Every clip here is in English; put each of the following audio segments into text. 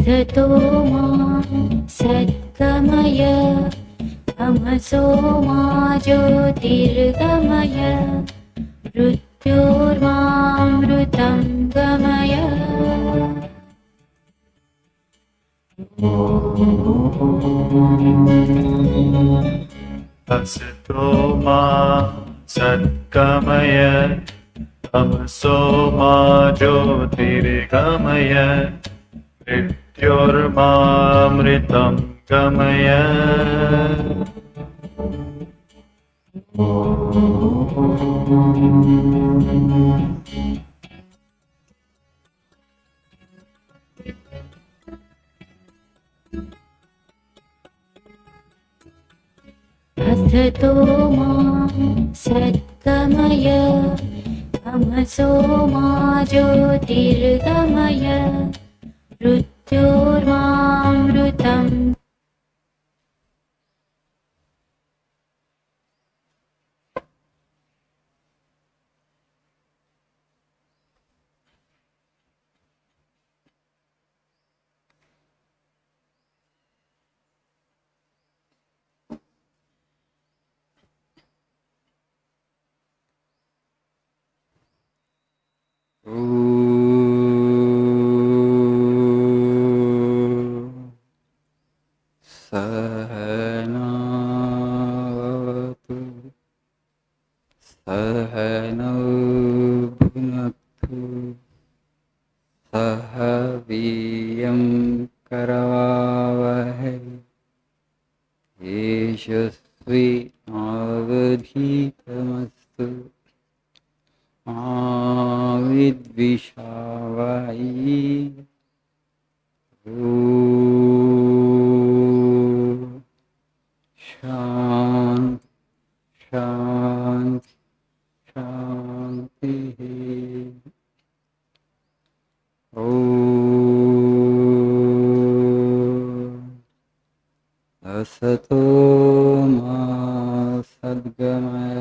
असतो मा सद्गमय तमसो मा ज्योतिर्गमय मृत्योर्मामृतं गमय। असतो मा सद्गमय तमसो मा ज्योतिर्गमय मृत्योर्मामृतं गमय। असतो मा सद्गमय तमसो मा ज्योतिर्गमय मृत्योर्मामृतं। सहनावतु सहनौ भुनक्तु सह वीर्यं करवावहै यशस्वी नावधीतमस्तु मा विद्विषावहै। शान्ति शान्ति शान्तिः। असतो मा सद्गमय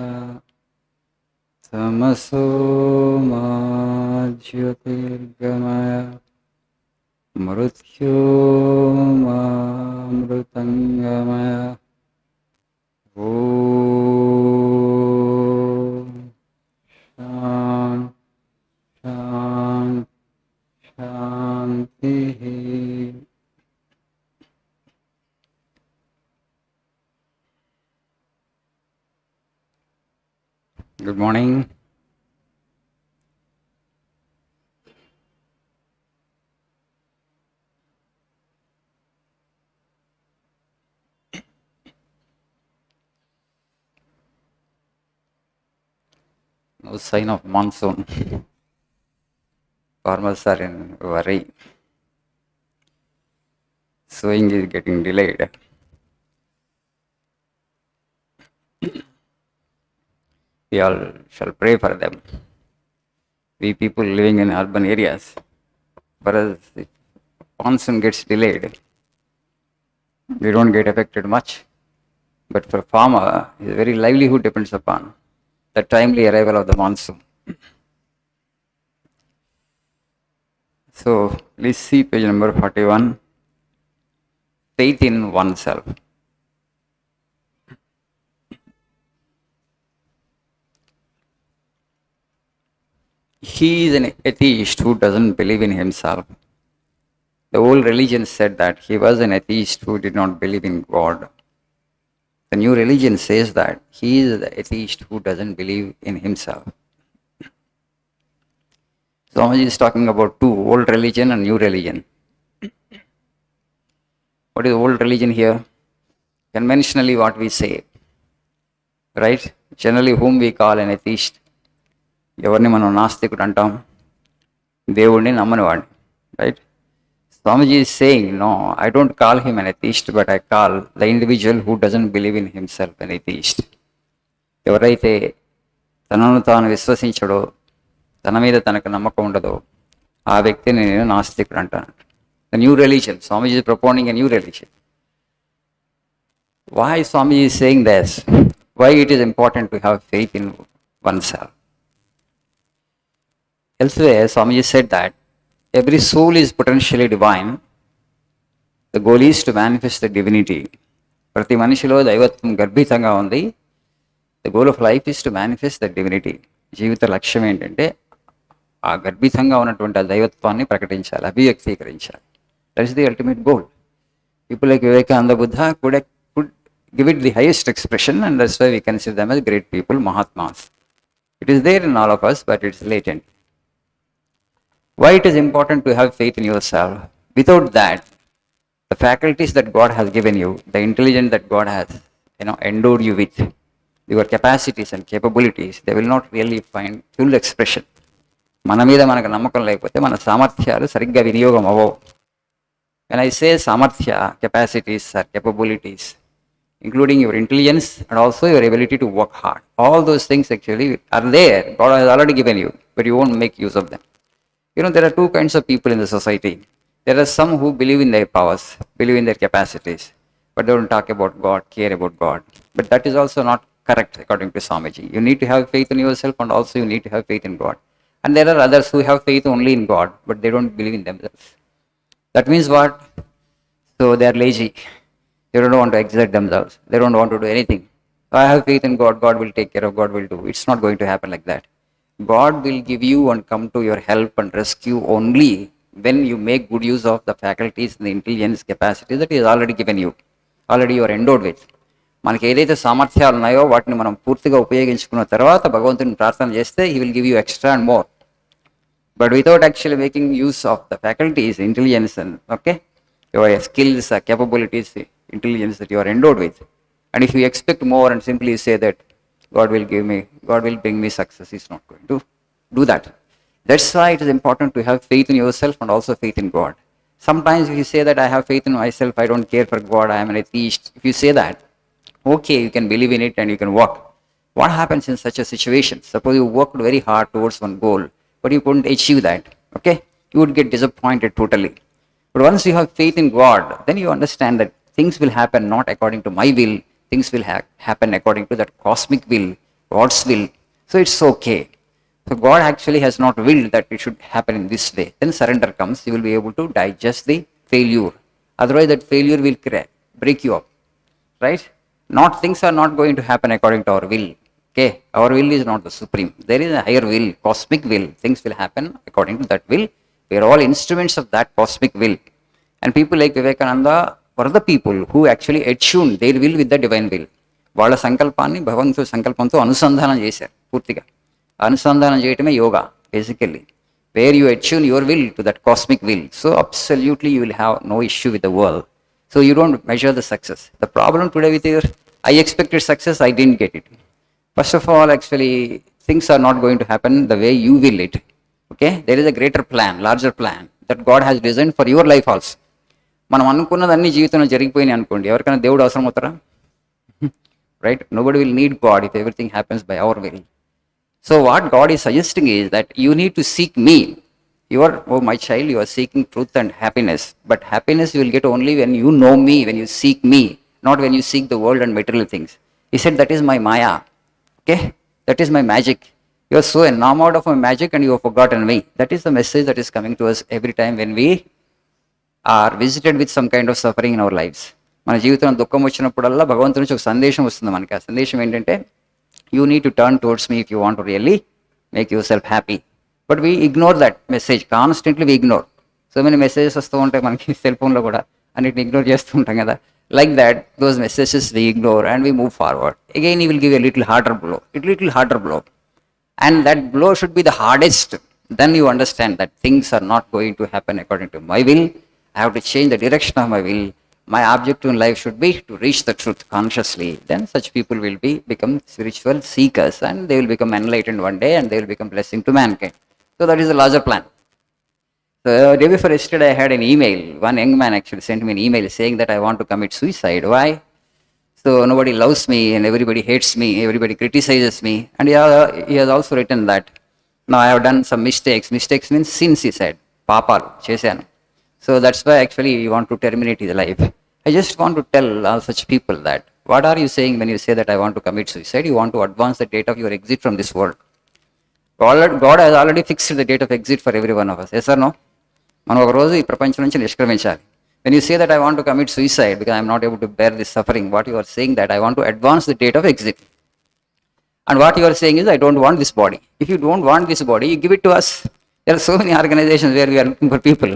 तमसो मा ज्योतिर्गमय मृत्योर्मामृतं गमय। ॐ शान्ति शान्तिः। Good morning. No sign of monsoon. Farmers are in worry. Sowing is getting delayed. We all shall pray for them. We people living in urban areas, for us, if monsoon gets delayed, we don't get affected much. But for farmer, his very livelihood depends upon the timely arrival of the monsoon. So please see page number 41, faith in oneself. He is an atheist who doesn't believe in himself. The old religion said that he was an atheist who did not believe in God. The new religion says that he is the atheist who doesn't believe in himself. Swamiji is talking about two, old religion and new religion. What is old religion here? Conventionally what we say, right? Generally whom we call an atheist. ఎవరిని మనం నాస్తికుడు అంటాం, దేవుడిని నమ్మనివాడిని, right? Swamiji is saying, no, I don't call him an atheist, but I call the individual who doesn't believe in himself an atheist. ఎవరైతే తనను తాను విశ్వసించడో, తన మీద తనకు నమ్మకం ఉండదో, ఆ వ్యక్తిని నేను నాస్తికుడు అంటాను. The new religion, Swamiji is propounding a new religion. Why Swamiji is saying this? Why it is important to have faith in oneself? Elsewhere, Swamiji said that every soul is potentially divine the goal is to manifest the divinity. ప్రతి మనిషిలో దైవత్వం గర్భితంగా ఉంది. The goal of life is to manifest the divinity. జీవిత లక్ష్యం ఏంటంటే ఆ గర్భితంగా ఉన్నటువంటి ఆ దైవత్వాన్ని ప్రకటించాలి, అభివ్యక్తీకరించాలి. That is the ultimate goal. People like Vivekananda Buddha could give it the highest expression, and that's why we consider them as great people, Mahatmas. It is there in all of us, but it's latent. Why it is important to have faith in yourself? Without that, the faculties that God has given you, the intelligence that God has, endowed you with, your capacities and capabilities, they will not really find full expression. మన మీద మనకు నమ్మకం లేకపోతే మన సామర్థ్యాలు సరిగ్గా వినియోగం అవ్వవు. When I say samarthya, capacities or capabilities, including your intelligence and also your ability to work hard, all those things actually are there. God has already given you, but you won't make use of them. There are two kinds of people in the society. There are some who believe in their powers, believe in their capacities, but they don't talk about God, care about God. But that is also not correct according to Swamiji. You need to have faith in yourself, and also you need to have faith in God. And there are others who have faith only in God, but they don't believe in themselves. That means what? So they are lazy. They don't want to exert themselves. They don't want to do anything. So I have faith in God. God will take care of. God will do. It's not going to happen like that. God will give you and come to your help and rescue only when you make good use of the faculties and the intelligence capacity that He has already given you. Already you are endowed with. మనకి ఏదైతే సామర్థ్యాలు ఉన్నాయో వాటిని మనం పూర్తిగా ఉపయోగించుకున్న తర్వాత భగవంతుని ప్రార్థన చేస్తే He will give you extra and more. But without actually making use of the faculties, intelligence, and your skills, capabilities, intelligence that you are endowed with, and if you expect more and simply say that God will bring me success, He's not going to do that. That's why it is important to have faith in yourself and also faith in God. Sometimes if you say that I have faith in myself, I don't care for God, I am an atheist. If you say that, okay, you can believe in it and you can work. What happens in such a situation? Suppose you worked very hard towards one goal, but you couldn't achieve that, you would get disappointed totally. But once you have faith in God, then you understand that things will happen not according to my will, things will happen according to that cosmic will, God's will. So it's okay. So God actually has not willed that it should happen in this way. Then surrender comes, you will be able to digest the failure. Otherwise that failure will break you up, right? Things are not going to happen according to our will. Our will is not the supreme. There is a higher will, cosmic will. Things will happen according to that will. We are all instruments of that cosmic will. And people like Vivekananda were the people who actually attuned their will with the divine will. వాళ్ళ సంకల్పాన్ని భగవంతుడి సంకల్పంతో అనుసంధానం చేశారు పూర్తిగా. అనుసంధానం చేయటమే yoga basically. Where you attune your will to that cosmic will, so absolutely you will have no issue with the world. So you don't measure the success. The problem today with your, I expected success, I didn't get it. First of all, actually, things are not going to happen the way you will it. There is a greater plan, larger plan that God has designed for your life also. మనం అనుకున్నదన్నీ జీవితంలో జరిగిపోయినాయి అనుకోండి, ఎవరికైనా దేవుడు అవసరం అవుతారా? Right? Nobody will need God if everything happens by our will. So what God is suggesting is that you need to seek me. Oh my child, you are seeking truth and happiness. But happiness you will get only when you know me, when you seek me, not when you seek the world and material things. He said that is my Maya. That is my magic. You are so enamored of my magic and you have forgotten me. That is the message that is coming to us every time when we are visited with some kind of suffering in our lives. మన జీవితంలో దుఃఖం వచ్చినప్పుడల్లా భగవంతుడి నుంచి ఒక సందేశం వస్తుంది మనకి. ఆ సందేశం ఏంటంటే, you need to turn towards me if you want to really make yourself happy. But we ignore that message. Constantly we ignore. So many messages వస్తూ ఉంటాయి మనకి సెల్ ఫోన్లో కూడా, అన్నిటిని ఇగ్నోర్ చేస్తూ ఉంటాం కదా. Like that, those messages we ignore and we move forward. Again, He will give a little harder blow. And that blow should be the hardest. Then you understand that things are not going to happen according to my will. I have to change the direction of my will. My objective in life should be to reach the truth consciously. Then such people will become spiritual seekers and they will become enlightened one day and they will become blessing to mankind. So that is the larger plan. The day before yesterday, I had an email. One young man actually sent me an email saying that I want to commit suicide. Why? So nobody loves me and everybody hates me, everybody criticizes me. And he has also written that, now I have done some mistakes. Mistakes means sins, he said. Papalu, chesanu. So that's why actually you want to terminate his life. I just want to tell all such people that, what are you saying when you say that I want to commit suicide? You want to advance the date of your exit from this world. God has already fixed the date of exit for every one of us. Yes or no? మనం ఒక రోజు ఈ ప్రపంచం నుంచి నిష్క్రమించాలి. When you say that I want to commit suicide because I'm not able to bear this suffering, what you are saying that I want to advance the date of exit. And what you are saying is I don't want this body. If you don't want this body, you give it to us. There are so many organizations where we are looking for people.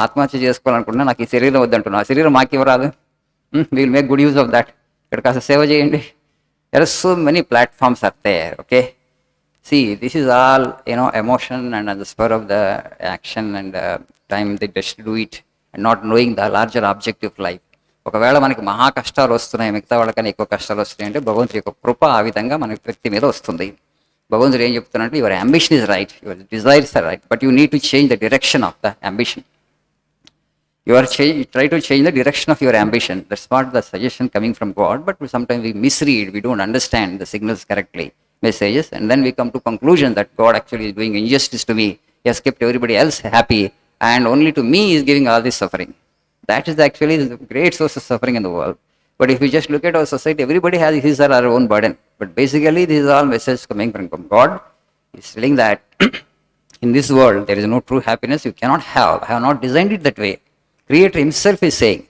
ఆత్మహత్య చేసుకోవాలనుకుంటున్నా నాకు ఈ శరీరం వద్దంటున్నా ఆ శరీరం మాకు ఇవ్వరాదు will make good use of that ఇక్కడ కాస్త సేవ చేయండి there are so many platforms are there okay see this is all emotion and the spur of the action and time the best do it and not knowing the larger objective life ఒకవేళ మనకి మహా కష్టాలు వస్తున్నాయి మిగతా వాళ్ళకన్నా ఎక్కువ కష్టాలు వస్తున్నాయి అంటే భగవంతుడి యొక్క కృప ఆ విధంగా మన వ్యక్తి మీద వస్తుంది భగవంతుడు ఏం చెప్తున్నారంటే your ambition is right your desires are right but you need to change the direction of the ambition you try to change the direction of your ambition. That's what the suggestion coming from God, but sometimes we misread, we don't understand the signals correctly, messages, and then we come to conclusion that God actually is doing injustice to me. He has kept everybody else happy, and only to me is giving all this suffering. That is actually the great source of suffering in the world. But if you just look at our society, everybody has his or her own burden. But basically, this is all message coming from God. He's telling that in this world, there is no true happiness you cannot have. I have not designed it that way. Creator himself is saying,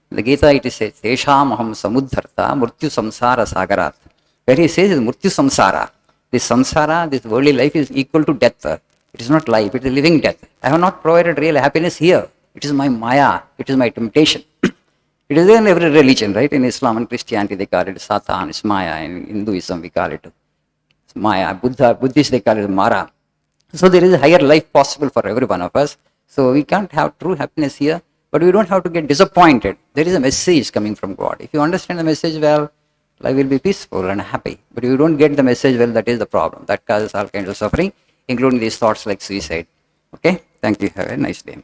in the Gita it is says, Tesham aham samudharta murtyu samsara sagarat. Where he says is murtyu samsara. This samsara, this worldly life is equal to death. It is not life, it is living death. I have not provided real happiness here. It is my maya, it is my temptation. It is there in every religion, right? In Islam and Christianity they call it Satan, it's Maya. In Hinduism we call it Maya. Buddhists they call it Mara. So there is a higher life possible for every one of us. So we can't have true happiness here. But we don't have to get disappointed. There is a message coming from God. If you understand the message well, life will be peaceful and happy. But if you don't get the message well, that is the problem. That causes all kinds of suffering, including these thoughts like suicide. Okay? Thank you. Have a nice day.